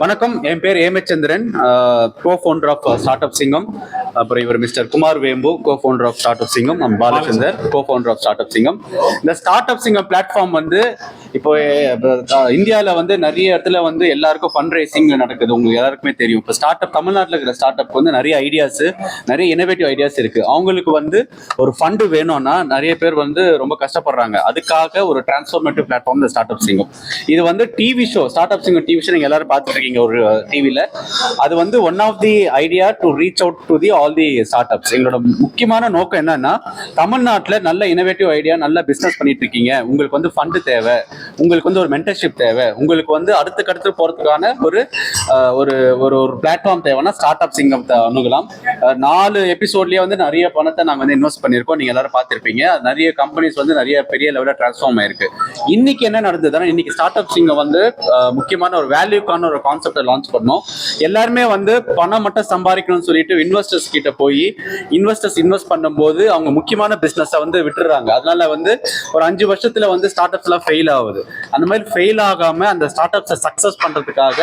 வணக்கம், என் பேர் AMH Chandran, cofounder of startup Singam. அப்புறம் இவர் மிஸ்டர் குமார் வேம்பு, கோ-ஃபவுண்டர் ஆஃப் ஸ்டார்ட் அப் சிங்கம். பாலச்சந்தர், கோ-ஃபவுண்டர் ஆஃப் ஸ்டார்ட் அப் சிங்கம். இந்த ஸ்டார்ட் அப் சிங்கம் பிளாட்ஃபார்ம் வந்து இப்போ இந்தியாவில் வந்து நிறைய இடத்துல வந்து எல்லாருக்கும் ஃபண்ட் ரைசிங் நடக்குது. உங்களுக்கு எல்லாருக்குமே தெரியும். இப்போ ஸ்டார்ட் அப் தமிழ்நாட்டில் இருக்கிற ஸ்டார்ட் அப் வந்து நிறைய ஐடியாஸ், நிறைய இனோவேட்டிவ் ஐடியாஸ் இருக்கு. அவங்களுக்கு வந்து ஒரு ஃபண்டு வேணும்னா நிறைய பேர் வந்து ரொம்ப கஷ்டப்படுறாங்க. அதுக்காக ஒரு டிரான்ஸ்ஃபார்மேட்டிவ் பிளாட்ஃபார்ம் இந்த ஸ்டார்ட் அப் சிங்கம். இது வந்து டிவி ஷோ, ஸ்டார்ட் அப் சிங்கம் டிவி ஷோ நீங்க எல்லாரும் பார்த்துட்டு இருக்கீங்க ஒரு டிவியில். அது வந்து one of the idea to reach out to the all the startups. எங்களோட முக்கியமான நோக்கம் என்னன்னா, தமிழ்நாட்டில் நல்ல இனோவேட்டிவ் ஐடியா, நல்ல பிஸ்னஸ் பண்ணிட்டு இருக்கீங்க, உங்களுக்கு வந்து ஃபண்டு தேவை, உங்களுக்கு வந்து ஒரு மென்டர்ஷிப் தேவை, உங்களுக்கு வந்து அடுத்து போறதுக்கான ஒரு ஒரு ஒரு பிளாட்ஃபார்ம் தேவைன்னா ஸ்டார்ட் அப் சிங்கம் அணுகலாம். 4 எபிசோட்லயே வந்து நிறைய பணத்தை நாங்கள் வந்து இன்வெஸ்ட் பண்ணியிருக்கோம். நீங்க எல்லாரும் பார்த்துருப்பீங்க. நிறைய கம்பெனிஸ் வந்து நிறைய பெரிய லெவலில் டிரான்ஸ்ஃபார்ம் ஆயிருக்கு. இன்னைக்கு என்ன நடந்ததுன்னா, இன்னைக்கு ஸ்டார்ட் அப் சிங்கம் வந்து முக்கியமான ஒரு வேல்யூக்கான ஒரு கான்செப்டை லான்ச் பண்ணோம். எல்லாருமே வந்து பணம் மட்டும் சம்பாதிக்கணும்னு சொல்லிட்டு இன்வெஸ்டர்ஸ் கிட்ட போய் இன்வெஸ்ட் பண்ணும்போது அவங்க முக்கியமான பிசினஸை வந்து விட்டுறாங்க. அதனால வந்து ஒரு 5 வருஷத்துல வந்து ஸ்டார்ட் அப்ஸ் எல்லாம் ஃபெயில் ஆகுது. அந்த மாதிரி ஃபெயில் ஆகாம அந்த ஸ்டார்ட் அப்ஸை சக்சஸ் பண்றதுக்காக,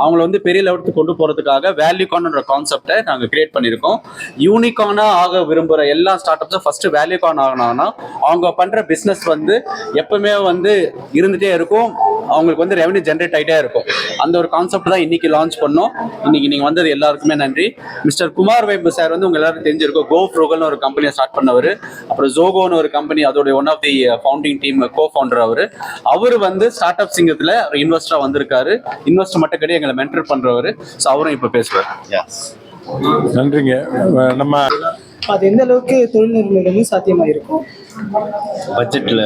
அவங்களை வந்து பெரிய லெவலுக்கு கொண்டு போறதுக்காக வேல்யூகான் கான்செப்டை நாங்கள் கிரியேட் பண்ணியிருக்கோம். யூனிகானா ஆக விரும்புகிற எல்லா ஸ்டார்ட் அப்ஸும் ஃபர்ஸ்ட் வேல்யூகான் ஆகணும்னா அவங்க பண்ற பிசினஸ் வந்து எப்பவுமே வந்து இருந்துட்டே இருக்கும், அவங்களுக்கு வந்து ரெவன்யூ ஜென்ரேட் ஆகிட்டே இருக்கும். அந்த ஒரு கான்செப்ட் தான் இன்னைக்கு லான்ச் பண்ணோம். இன்னைக்கு நீங்க வந்தது எல்லாருக்குமே நன்றி. மிஸ்டர் குமார் வேம்பு சார் வந்து உங்க எல்லாரும் தெரிஞ்சிருக்கும், GoFrugal ஒரு கம்பெனியை ஸ்டார்ட் பண்ணவர். அப்புறம் ஜோகோன்னு ஒரு கம்பெனி, அதோட one of the founding team cofounder அவர் வந்து ஸ்டார்ட் அப் சிங்கத்துல இன்வெஸ்டரா வந்திருக்காரு. இன்வெஸ்டர் மட்டும் கிடையாது, எங்களை மென்டர் பண்றவர். ஸோ அவரும் இப்ப பேசுவார். நன்றிங்க. நம்ம அது எந்த அளவுக்கு தொழில் நிறுவனங்கள் சாத்தியமாக இருக்கும் பட்ஜெட்ல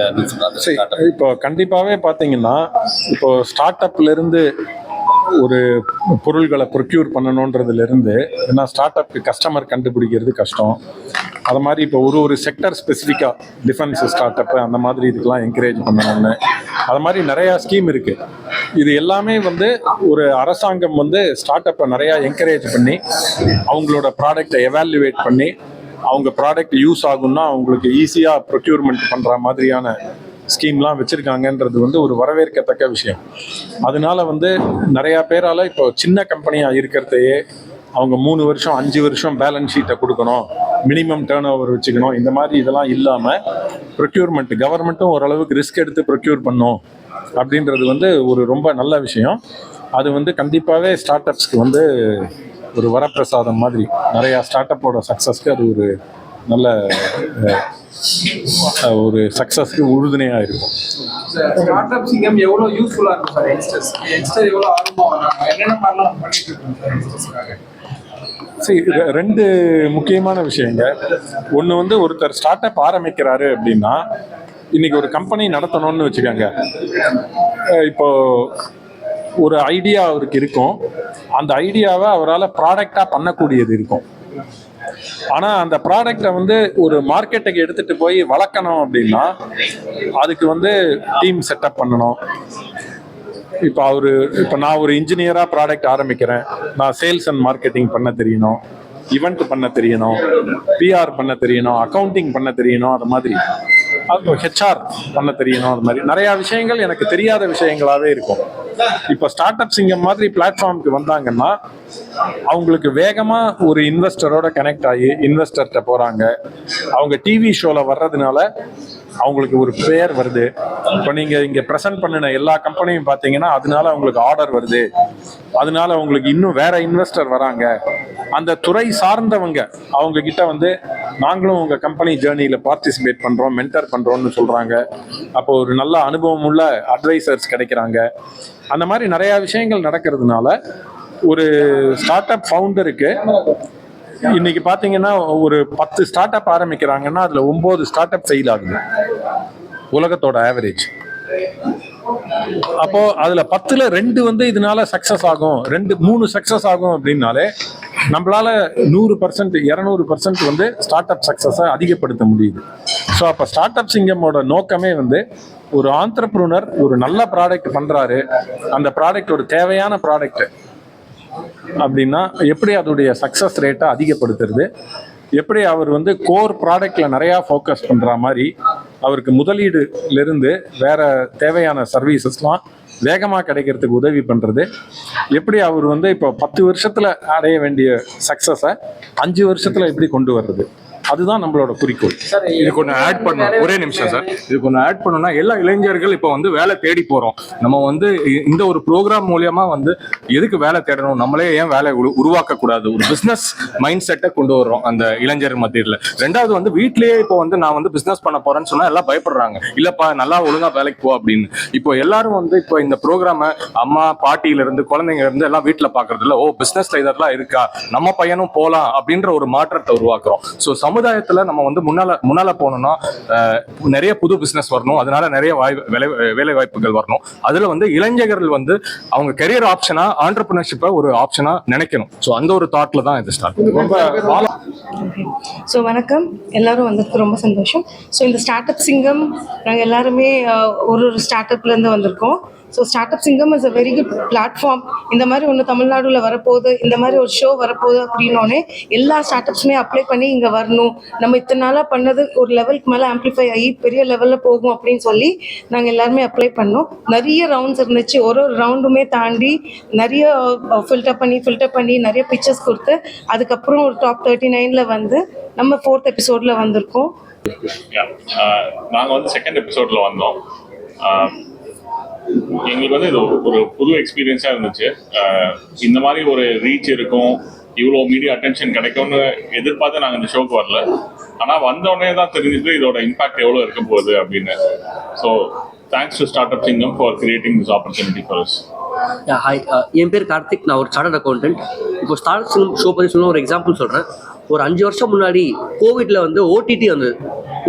இப்போ கண்டிப்பாகவே பார்த்தீங்கன்னா, இப்போ ஸ்டார்ட் அப்ல இருந்து ஒரு பொருள்களை ப்ரொக்யூர் பண்ணணுன்றதுலேருந்து, ஏன்னா ஸ்டார்ட் அப்க்கு கஸ்டமர் கண்டுபிடிக்கிறது கஷ்டம். அது மாதிரி இப்போ ஒரு செக்டர் ஸ்பெசிஃபிக்காக டிஃபென்ஸ் ஸ்டார்ட் அப்பு அந்த மாதிரி இதுக்கெலாம் என்கரேஜ் பண்ணணும்னு, அது மாதிரி நிறையா ஸ்கீம் இருக்குது. இது எல்லாமே வந்து ஒரு அரசாங்கம் வந்து ஸ்டார்ட் அப்பை நிறையா என்கரேஜ் பண்ணி அவங்களோட ப்ராடக்டை எவாலுவேட் பண்ணி அவங்க ப்ராடக்ட் யூஸ் ஆகும்னா அவங்களுக்கு ஈஸியாக ப்ரொக்யூர்மெண்ட் பண்ணுற மாதிரியான ஸ்கீம்லாம் வச்சுருக்காங்கன்றது வந்து ஒரு வரவேற்கத்தக்க விஷயம். அதனால வந்து நிறையா பேரால் இப்போ சின்ன கம்பெனியாக இருக்கிறதையே அவங்க 3 வருஷம் 5 வருஷம் பேலன்ஸ் ஷீட்டை கொடுக்கணும், மினிமம் டேர்ன் ஓவர் வச்சுக்கணும், இந்த மாதிரி இதெல்லாம் இல்லாமல் ப்ரொக்யூர்மெண்ட் கவர்மெண்ட்டும் ஓரளவுக்கு ரிஸ்க் எடுத்து ப்ரொக்யூர் பண்ணும் அப்படின்றது வந்து ஒரு ரொம்ப நல்ல விஷயம். அது வந்து கண்டிப்பாகவே ஸ்டார்ட் அப்ஸ்க்கு வந்து ஒரு வரப்பிரசாதம் மாதிரி. நிறையா ஸ்டார்ட் அப்போட சக்ஸஸ்க்கு அது ஒரு நல்ல ஒரு சக்ஸஸ்க்கு உறுதுணையாக இருக்கும். ஸ்டார்ட் அப் சிங்கம் எவ்வளோ யூஸ்ஃபுல்லாக இருக்கும் சார்? யங்ஸ்டர் எவ்வளோ ஆர்வமாக வராங்க, என்னென்ன மாதிரிலாம் பண்ணிட்டு இருக்கோம் சார் யங்ஸ்டர்ஸ்க்காக? சரி, 2 முக்கியமான விஷயங்க. ஒன்று வந்து ஒருத்தர் ஸ்டார்ட் அப் ஆரம்பிக்கிறாரு அப்படின்னா, இன்னைக்கு ஒரு கம்பெனி நடத்தணும்னு வச்சுக்கோங்க. இப்போ ஒரு ஐடியா அவருக்கு இருக்கும், அந்த ஐடியாவை அவரால் ப்ராடக்டாக பண்ணக்கூடியது இருக்கும். ஆனால் அந்த ப்ராடக்டை வந்து ஒரு மார்க்கெட்டுக்கு எடுத்துகிட்டு போய் வளர்க்கணும் அப்படின்னா அதுக்கு வந்து டீம் செட்டப் பண்ணணும். இப்போ நான் ஒரு இன்ஜினியராக ப்ராடக்ட் ஆரம்பிக்கிறேன், நான் சேல்ஸ் அண்ட் மார்க்கெட்டிங் பண்ண தெரியணும், ஈவெண்ட் பண்ண தெரியணும், பிஆர் பண்ண தெரியணும், அக்கௌண்டிங் பண்ண தெரியணும், அது மாதிரி அது ஹெச்ஆர் பண்ண தெரியணும். அது மாதிரி நிறையா விஷயங்கள் எனக்கு தெரியாத விஷயங்களாகவே இருக்கும். இப்போ ஸ்டார்ட் அப் சிங்கம் மாதிரி பிளாட்ஃபார்முக்கு வந்தாங்கன்னா அவங்களுக்கு வேகமாக ஒரு இன்வெஸ்டரோட கனெக்ட் ஆகி இன்வெஸ்டர்கிட்ட போகிறாங்க. அவங்க டிவி ஷோவில் வர்றதுனால அவங்களுக்கு ஒரு பேர் வருது. இப்போ நீங்கள் இங்கே ப்ரெசென்ட் பண்ணின எல்லா கம்பெனியும் பார்த்தீங்கன்னா அதனால அவங்களுக்கு ஆர்டர் வருது, அதனால அவங்களுக்கு இன்னும் வேற இன்வெஸ்டர் வராங்க. அந்த துறை சார்ந்தவங்க அவங்க கிட்ட வந்து நாங்களும் உங்கள் கம்பெனி ஜேர்னியில் பார்ட்டிசிபேட் பண்ணுறோம், மென்டர் பண்ணுறோம்னு சொல்கிறாங்க. அப்போ ஒரு நல்ல அனுபவம் உள்ள அட்வைசர்ஸ் கிடைக்கிறாங்க. அந்த மாதிரி நிறையா விஷயங்கள் நடக்கிறதுனால ஒரு ஸ்டார்ட் அப் ஃபவுண்டருக்கு இன்னைக்கு பார்த்தீங்கன்னா ஒரு 10 ஸ்டார்ட் அப் ஆரம்பிக்கிறாங்கன்னா அதில் 9 ஸ்டார்ட் அப் ஃபெயில் ஆகுது, உலகத்தோட ஆவரேஜ். அப்போ அதுல 10ல் 2 வந்து இதனால சக்சஸ் ஆகும், 2-3 சக்சஸ் ஆகும் அப்படின்னாலே நம்மளால 100% 200% வந்து ஸ்டார்ட் அப் சக்சஸை அதிகப்படுத்த முடியுது. ஸோ அப்போ ஸ்டார்ட் அப் சிங்கமோட நோக்கமே வந்து ஒரு ஆண்டர்பிரினர் ஒரு நல்ல ப்ராடக்ட் பண்றாரு, அந்த ப்ராடக்ட் ஒரு தேவையான ப்ராடக்ட் அப்படின்னா எப்படி அதோடைய சக்சஸ் ரேட்டை அதிகப்படுத்துறது, எப்படி அவர் வந்து கோர் ப்ராடக்ட்ல நிறையா ஃபோக்கஸ் பண்ணுற மாதிரி அவருக்கு முதலீடுலேருந்து வேற தேவையான சர்வீசஸ்லாம் வேகமாக கிடைக்கிறதுக்கு உதவி பண்ணுறது, எப்படி அவர் வந்து இப்போ 10 வருஷத்தில் அடைய வேண்டிய சக்ஸஸை 5 வருஷத்தில் எப்படி கொண்டு வர்றது, அதுதான் நம்மளோட குறிக்கோள். இதுக்கு ஒன்று ஆட் பண்ணணும், ஒரே நிமிஷம் சார். இதுக்கு ஒன்று ஆட் பண்ணணும்னா, எல்லா இளைஞர்கள் இப்போ வந்து வேலை தேடி போகிறோம். நம்ம வந்து இந்த ஒரு ப்ரோக்ராம் மூலியமா வந்து எதுக்கு வேலை தேடணும், நம்மளே ஏன் வேலை உருவாக்கக்கூடாது, ஒரு பிஸ்னஸ் மைண்ட் செட்டை கொண்டு வர்றோம் அந்த இளைஞர் மத்தியில். ரெண்டாவது வந்து வீட்லயே இப்போ வந்து நான் வந்து பிஸ்னஸ் பண்ண போறேன்னு சொன்னா எல்லாம் பயப்படுறாங்க, இல்லப்பா நல்லா ஒழுங்கா வேலைக்கு போ அப்படின்னு. இப்போ எல்லாரும் வந்து இப்போ இந்த ப்ரோக்ராமை அம்மா பாட்டியில இருந்து குழந்தைங்க இருந்து எல்லாம் வீட்டில் பாக்குறது இல்லை. ஓ, பிஸ்னஸ்ல இதெல்லாம் இருக்கா, நம்ம பையனும் போகலாம் அப்படின்ற ஒரு மாற்றத்தை உருவாக்குறோம். ஸோ சமுதாயத்துல நம்ம வந்து முன்னால போகணும்னா நிறைய புது பிசினஸ் வரணும், அதனால நிறைய வேலை வாய்ப்புகள் வரணும். அதுல வந்து இளைஞர்கள் வந்து அவங்க கெரியர் ஆப்ஷனா ஆண்டர்பிரினர்ஷிப்பை ஒரு ஆப்ஷனா நினைக்கணும். ஸோ அந்த ஒரு தாட்ல தான் இது ஸ்டார்ட். ஸோ வணக்கம், எல்லாரும் வந்ததுக்கு ரொம்ப சந்தோஷம். ஸோ இந்த ஸ்டார்ட் அப் சிங்கம் நாங்கள் எல்லாருமே ஒரு ஸ்டார்ட் அப்லேருந்து வந்திருக்கோம். ஸோ ஸ்டார்ட் அப் சிங்கம் is a very good platform. இந்த மாதிரி ஒன்று தமிழ்நாடுல வரப்போகுது, இந்த மாதிரி ஒரு ஷோ வரப்போகுது அப்படின்னோடனே எல்லா ஸ்டார்ட் அப்ஸுமே அப்ளை பண்ணி இங்கே வரணும், நம்ம இத்தனை நாளாக பண்ணது ஒரு லெவலுக்கு மேலே ஆம்ப்ளிஃபை ஆகி பெரிய லெவலில் போகும் அப்படின்னு சொல்லி நாங்கள் எல்லாருமே அப்ளை பண்ணோம். நிறைய ரவுண்ட்ஸ் இருந்துச்சு, ஒரு ரவுண்டுமே தாண்டி நிறைய ஃபில்டர் பண்ணி நிறைய பிக்சர்ஸ் கொடுத்து அதுக்கப்புறம் ஒரு டாப் 39ல் வந்து நம்ம 4th எபிசோடில் வந்திருக்கோம். நாங்கள் வந்து 2nd எபிசோடில் வந்தோம். எங்களுக்கு வந்து இது ஒரு புது எக்ஸ்பீரியன்ஸாக இருந்துச்சு. இந்த மாதிரி ஒரு ரீச் இருக்கும், இவ்வளோ மீடியா அட்டென்ஷன் கிடைக்கும்னு எதிர்பார்த்து நாங்கள் இந்த ஷோக்கு வரல. ஆனால் வந்தோடனே தான் தெரிஞ்சுட்டு இதோட இம்பாக்ட் எவ்வளோ இருக்க போகுது அப்படின்னு. So thanks to startup Singam for creating this opportunity for us. Hi, என் பேர் கார்த்திக், நான் ஒரு சார்ட்டர்ட் அக்கௌண்டன்ட். இப்போ ஸ்டார்ட் அப் சிங்கம் ஷோ பற்றி சொல்ல ஒரு எக்ஸாம்பிள் சொல்கிறேன். ஒரு 5 வருஷம் முன்னாடி கோவிட்ல வந்து ஓடிடி வந்தது.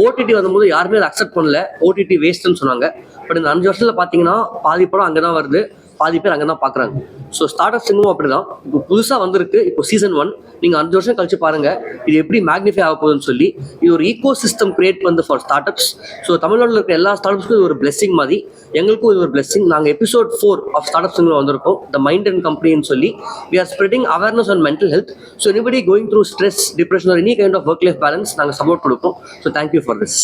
ஓடிடி வந்தபோது யாருமே அதை அக்செப்ட் பண்ணல, ஓடிடி வேஸ்ட்டுன்னு சொன்னாங்க. பட் இந்த 5 வருஷத்தில் பார்த்தீங்கன்னா பாதி படம் அங்கே தான் வருது, பாதி பேர் அங்கே தான் பார்க்குறாங்க. ஸோ ஸ்டார்ட் அப் சிங்கம் அப்படி தான் இப்போ புதுசாக வந்திருக்கு. இப்போ சீசன் 1 நீங்கள் 5 வருஷம் கழிச்சு பாருங்கள் இது எப்படி மேக்னிஃபை ஆக போகுதுன்னு சொல்லி. இது ஒரு ஈகோ சிஸ்டம் கிரியேட் பண்ணுது ஃபார் ஸ்டார்ட் அப்ஸ். ஸோ தமிழ்நாட்டில் இருக்க எல்லா ஸ்டார்ட் அப்ஸ்க்கும் இது ஒரு பிளெஸிங் மாதிரி, எங்களுக்கும் இது ஒரு பிளெஸிங். நாங்கள் எபிசோட் 4 ஆஃப் ஸ்டார்ட் அப் சிங்கம் வந்திருக்கோம், த மைண்ட் அண்ட் கம்பெனின்னு சொல்லி. We are spreading awareness on mental health. So anybody going through stress, depression or any kind of work life balance நாங்கள் சப்போர்ட் கொடுப்போம். So thank you for this.